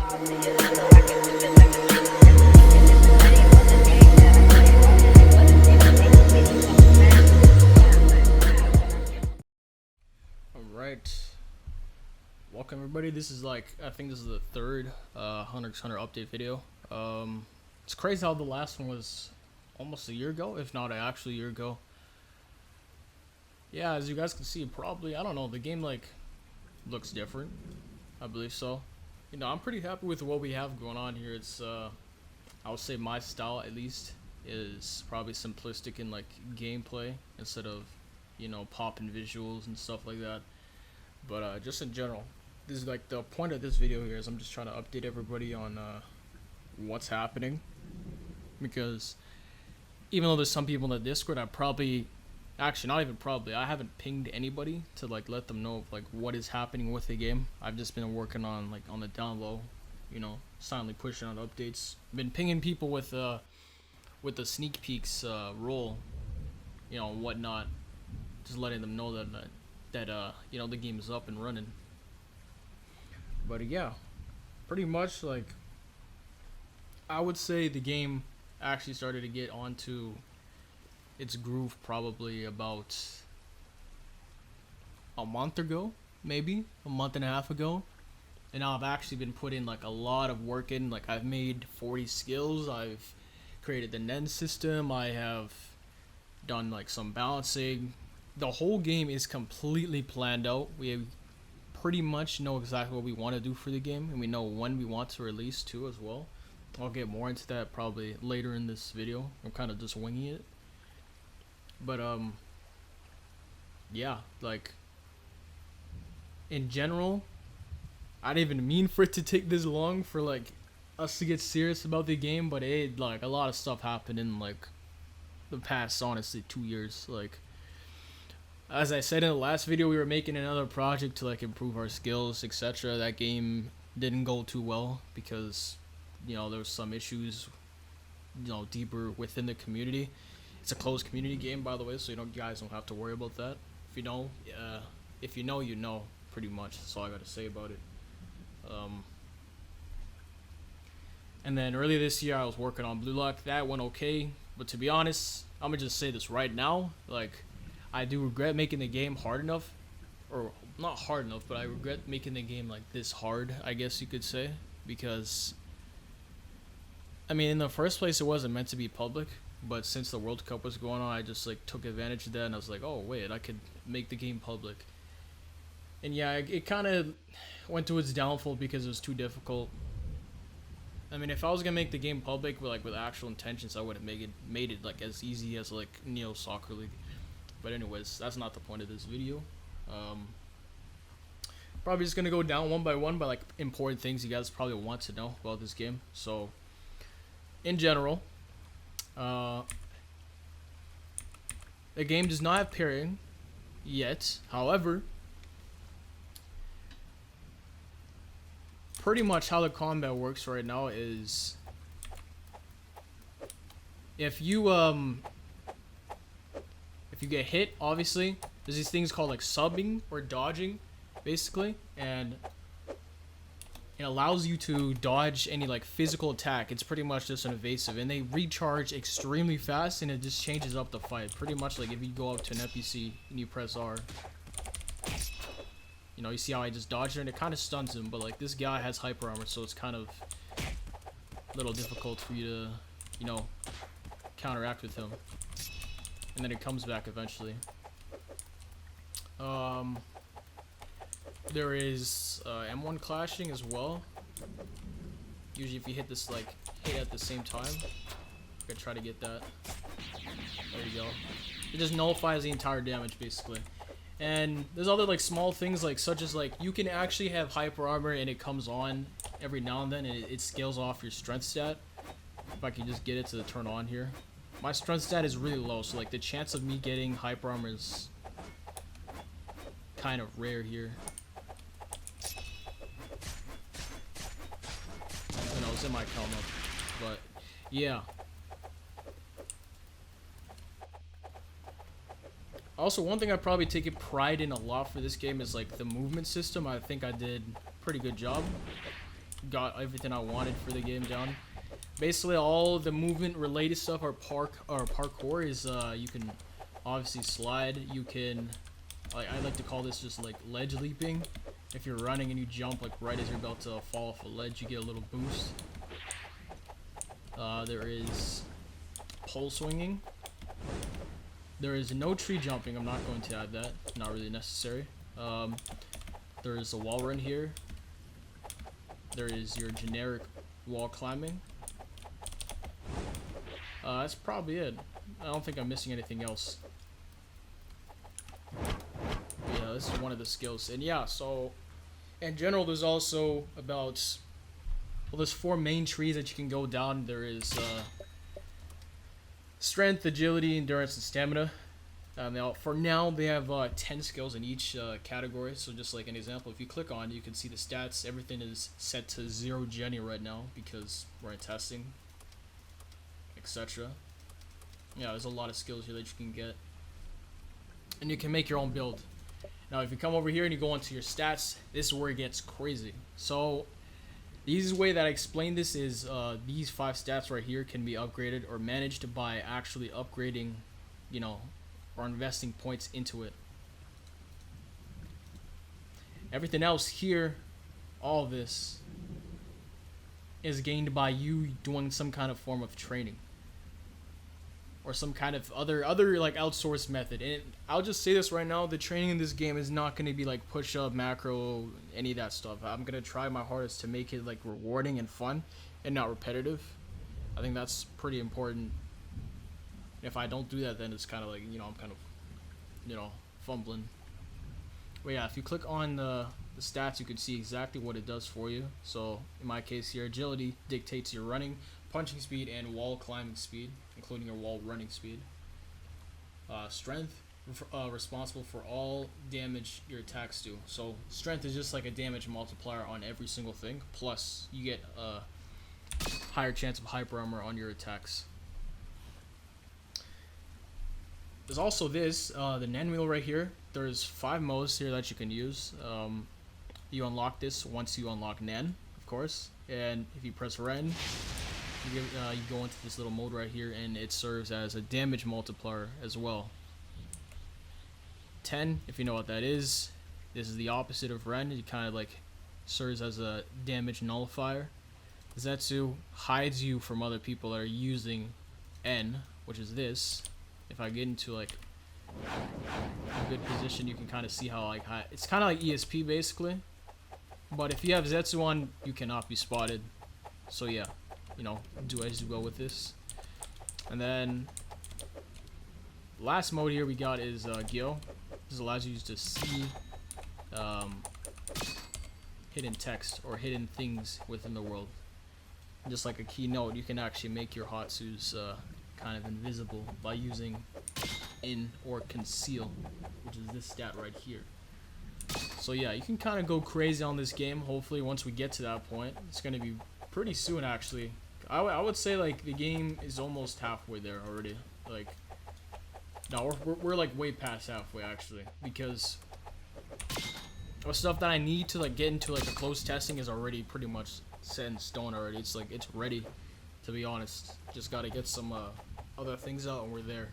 Alright, welcome everybody. This is like, I think this is the third HxH update video. It's crazy how the last one was almost a year ago, if not actually a year ago. Yeah, as you guys can see, probably, I don't know, the game like looks different. I believe so. You know, I'm pretty happy with what we have going on here. It's I would say my style at least is probably simplistic in like gameplay instead of, you know, popping visuals and stuff like that. But just in general, this is like the point of this video here is I'm just trying to update everybody on what's happening, because even though there's some people in the Discord, I probably, actually not even probably, I haven't pinged anybody to like let them know like what is happening with the game. I've just been working on like on the down low, you know, silently pushing out updates. Been pinging people with the sneak peeks role, you know, and whatnot, just letting them know that you know, the game is up and running. But yeah, pretty much like I would say the game actually started to get onto its groove probably about a month ago, maybe a month and a half ago. And now I've actually been putting like a lot of work in. Like I've made 40 skills, I've created the Nen system, I have done like some balancing. The whole game is completely planned out. We pretty much know exactly what we want to do for the game, and we know when we want to release too as well. I'll get more into that probably later in this video. I'm kind of just winging it. But yeah, like in general, I didn't even mean for it to take this long for like us to get serious about the game, but it like a lot of stuff happened in like the past, honestly, 2 years. Like as I said in the last video, we were making another project to like improve our skills, etc. That game didn't go too well because, you know, there was some issues, you know, deeper within the community. It's a closed community game, by the way, so you guys don't have to worry about that. If you know, you know, pretty much. That's all I got to say about it. And then earlier this year, I was working on Blue Lock. That went okay, but to be honest, I'm gonna just say this right now, like, I do regret making the game hard enough, or not hard enough, but I regret making the game like this hard, I guess you could say, because I mean, in the first place, it wasn't meant to be public, but since the World Cup was going on, I just like took advantage of that, and I was like, oh wait, I could make the game public. And yeah, it kind of went to its downfall because it was too difficult. I mean, if I was gonna make the game public with actual intentions, I would have made it like as easy as like Neo Soccer League. But anyways, that's not the point of this video. Probably just gonna go down one by like important things you guys probably want to know about this game. So, in general, the game does not have parrying yet. However, pretty much how the combat works right now is if you get hit, obviously there's these things called like subbing or dodging, basically, and it allows you to dodge any like physical attack. It's pretty much just an evasive, and they recharge extremely fast, and it just changes up the fight. Pretty much like if you go up to an NPC and you press R, you know, you see how I just dodged her, and it kind of stuns him, but like this guy has hyper armor, so it's kind of a little difficult for you to, you know, counteract with him. And then it comes back eventually. There is M1 clashing as well. Usually if you hit this, like, hit at the same time. I'm gonna try to get that. There you go. It just nullifies the entire damage, basically. And there's other, like, small things, like, such as, like, you can actually have hyper armor and it comes on every now and then, and it scales off your strength stat. If I can just get it to turn on here. My strength stat is really low, so like the chance of me getting hyper armor is kind of rare here. You know, it's in my account up, but yeah. Also, one thing I probably take pride in a lot for this game is like the movement system. I think I did a pretty good job. got everything I wanted for the game down. Basically, all the movement related stuff or parkour is you can obviously slide. You can, like, I like to call this just like ledge leaping. If you're running and you jump like right as you're about to fall off a ledge, you get a little boost. There is pole swinging. There is no tree jumping. I'm not going to add that. Not really necessary. There is a wall run here. There is your generic wall climbing. That's probably it. I don't think I'm missing anything else. Yeah, this is one of the skills. And yeah, so in general, there's also about, well, there's 4 main trees that you can go down. There is strength, agility, endurance, and stamina. Now, for now, they have 10 skills in each category. So just like an example, if you click on, you can see the stats. Everything is set to 0 Jenny right now because we're in testing, etc. Yeah, there's a lot of skills here that you can get. And you can make your own build. Now, if you come over here and you go into your stats, this is where it gets crazy. So, the easiest way that I explain this is these 5 stats right here can be upgraded or managed by actually upgrading, you know, or investing points into it. Everything else here, all of this, is gained by you doing some kind of form of training. Or some kind of other like outsourced method. And I'll just say this right now, the training in this game is not going to be like push up, macro, any of that stuff. I'm going to try my hardest to make it like rewarding and fun and not repetitive. I think that's pretty important. If I don't do that, then it's kind of like, you know, I'm kind of, you know, fumbling. But yeah, if you click on the stats, you can see exactly what it does for you. So in my case here, agility dictates your running, punching speed, and wall climbing speed, including your wall running speed. Strength, responsible for all damage your attacks do. So strength is just like a damage multiplier on every single thing, plus you get a higher chance of hyper armor on your attacks. There's also this, the Nen Wheel right here. There's 5 modes here that you can use. You unlock this once you unlock Nen, of course. And if you press Ren, you go into this little mode right here, and it serves as a damage multiplier as well. 10, if you know what that is. This is the opposite of Ren. It kind of like serves as a damage nullifier. Zetsu hides you from other people that are using N, which is this. If I get into like a good position, you can kind of see how like it's kind of like ESP basically. But if you have Zetsu on, you cannot be spotted. So yeah, you know, do as you go with this. And then last mode here we got is Gyo. This allows you to see hidden text or hidden things within the world. Just like a keynote, you can actually make your Hatsus kind of invisible by using in or conceal, which is this stat right here. So yeah, you can kind of go crazy on this game. Hopefully once we get to that point, it's going to be pretty soon actually. I would say like the game is almost halfway there already. Like, no, we're like way past halfway actually, because the stuff that I need to like get into like a close testing is already pretty much set in stone already. It's like it's ready, to be honest. Just got to get some other things out and we're there.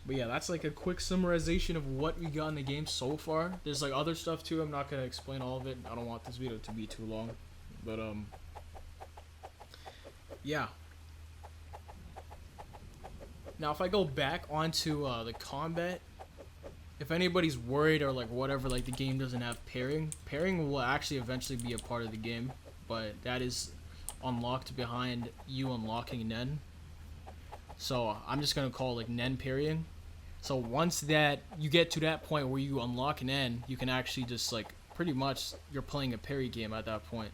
But yeah, that's like a quick summarization of what we got in the game so far. There's like other stuff too. I'm not gonna explain all of it. I don't want this video to be too long. But yeah. Now if I go back onto the combat, if anybody's worried or like whatever, like the game doesn't have pairing, pairing will actually eventually be a part of the game, but that is unlocked behind you unlocking Nen. So I'm just gonna call it like Nen parrying. So once that you get to that point where you unlock Nen, you can actually just like pretty much you're playing a parry game at that point.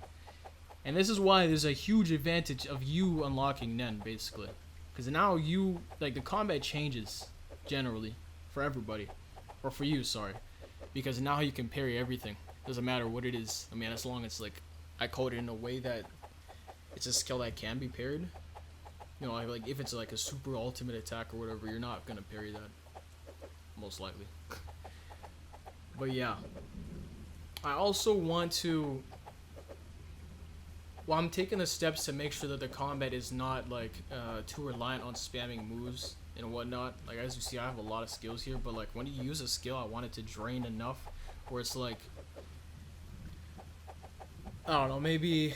And this is why there's a huge advantage of you unlocking Nen basically, because now you like the combat changes generally for everybody, or for you, sorry, because now you can parry everything. Doesn't matter what it is. I mean, as long as like I code it in a way that it's a skill that can be parried. You know, like if it's like a super ultimate attack or whatever, you're not gonna parry that, most likely. But yeah, I also want to Well, I'm taking the steps to make sure that the combat is not like too reliant on spamming moves and whatnot. Like as you see, I have a lot of skills here, but like when you use a skill, I want it to drain enough where it's like, I don't know, maybe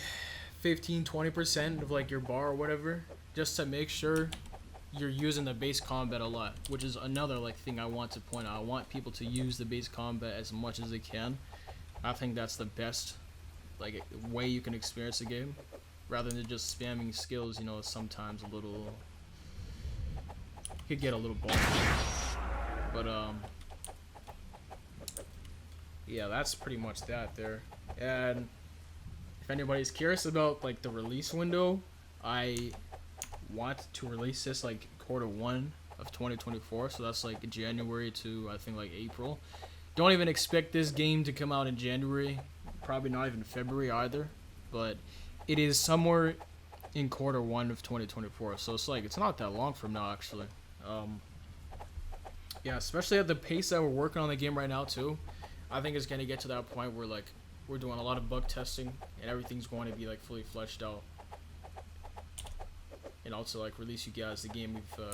15-20% of like your bar or whatever, just to make sure you're using the base combat a lot, which is another like thing I want to point out. I want people to use the base combat as much as they can. I think that's the best like way you can experience the game, rather than just spamming skills. You know, sometimes a little could get a little boring. But yeah, that's pretty much that there. And if anybody's curious about like the release window, I want to release this like Q1 of 2024, so that's like January to I think like April. Don't even expect this game to come out in January, probably not even February either, but it is somewhere in Q1 of 2024, so it's like it's not that long from now actually. Yeah, especially at the pace that we're working on the game right now too, I think it's gonna get to that point where like we're doing a lot of bug testing and everything's going to be like fully fleshed out, and also like release you guys the game we've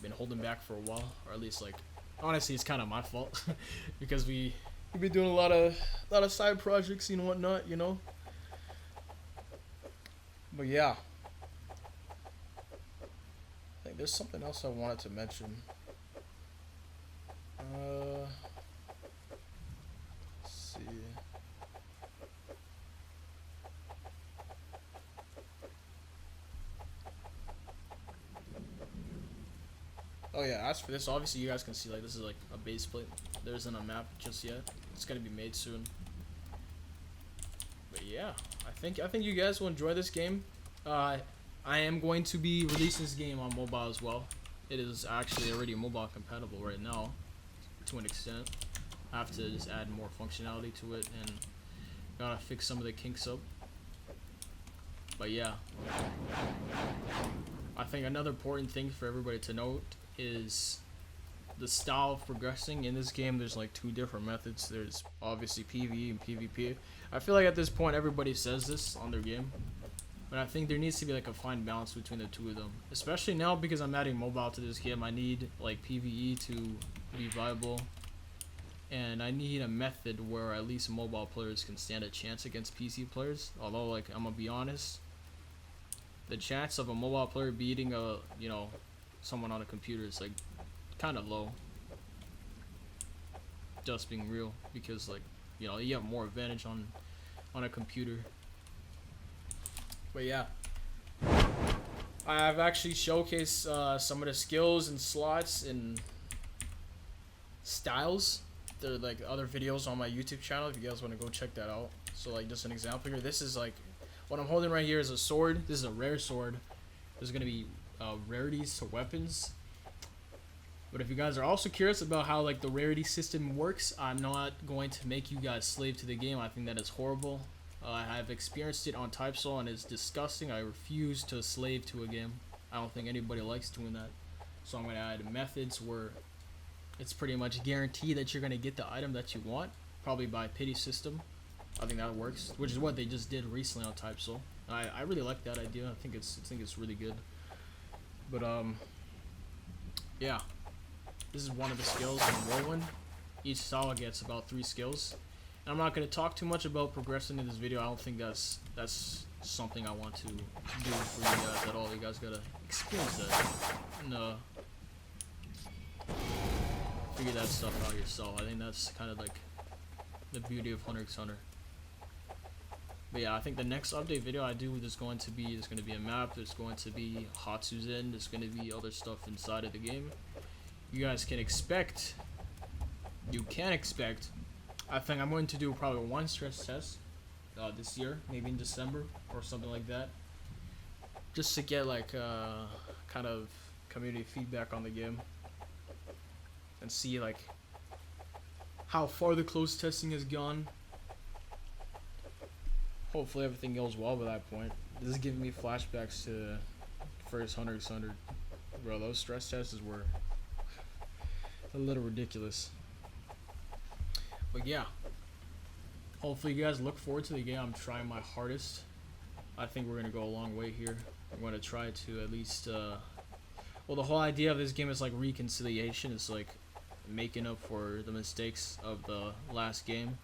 been holding back for a while, or at least like honestly it's kind of my fault because we've been doing a lot of side projects and whatnot, you know. But yeah, I think there's something else I wanted to mention. Let's see. Oh yeah, as for this, obviously you guys can see like this is like a base plate. There isn't a map just yet. It's gonna be made soon. But yeah, I think you guys will enjoy this game. I am going to be releasing this game on mobile as well. It is actually already mobile compatible right now, to an extent. I have to just add more functionality to it and gotta fix some of the kinks up. But yeah, I think another important thing for everybody to note is the style of progressing in this game. There's like two different methods. There's obviously PvE and PvP. I feel like at this point everybody says this on their game, but I think there needs to be like a fine balance between the two of them, especially now because I'm adding mobile to this game. I need like PvE to be viable, and I need a method where at least mobile players can stand a chance against PC players. Although like I'm gonna be honest, the chance of a mobile player beating a someone on a computer is like kind of low, just being real, because like you have more advantage on a computer. But yeah, I've actually showcased some of the skills and slots and styles. There are like other videos on my YouTube channel if you guys want to go check that out. So like just an example here, this is like what I'm holding right here is a sword. This is a rare sword. There's gonna be rarities to weapons. But if you guys are also curious about how like the rarity system works, I'm not going to make you guys slave to the game. I think that is horrible. I have experienced it on TypeSol and it's disgusting. I refuse to slave to a game. I don't think anybody likes doing that. So I'm going to add methods where it's pretty much guaranteed that you're going to get the item that you want, probably by pity system. I think that works, which is what they just did recently on TypeSol. I really like that idea. I think it's really good. But yeah, this is one of the skills in Whirlwind. Each style gets about 3 skills. And I'm not going to talk too much about progressing in this video. I don't think that's something I want to do for you guys at all. You guys gotta experience that and figure that stuff out yourself. I think that's kind of like the beauty of Hunter x Hunter. But yeah, I think the next update video I do there's going to be a map. There's going to be Hatsuzen. There's going to be other stuff inside of the game. You guys can expect. I think I'm going to do probably 1 stress test this year, maybe in December or something like that, just to get like kind of community feedback on the game and see like how far the closed testing has gone. Hopefully everything goes well by that point. This is giving me flashbacks to first Hunter x Hunter. Bro, those stress tests were a little ridiculous. But yeah, hopefully you guys look forward to the game. I'm trying my hardest I think we're gonna go a long way here. I'm gonna try to at least well, the whole idea of this game is like reconciliation. It's like making up for the mistakes of the last game.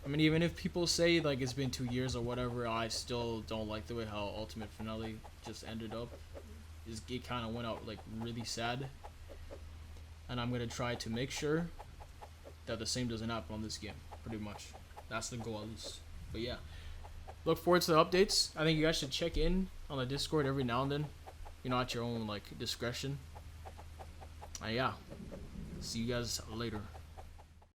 I mean, even if people say like it's been 2 years or whatever, I still don't like the way how Ultimate Finale just ended up. It kind of went out like really sad, and I'm gonna try to make sure that the same doesn't happen on this game. Pretty much, that's the goal at least. But yeah, look forward to the updates. I think you guys should check in on the Discord every now and then, you know, at your own like discretion. Yeah, see you guys later.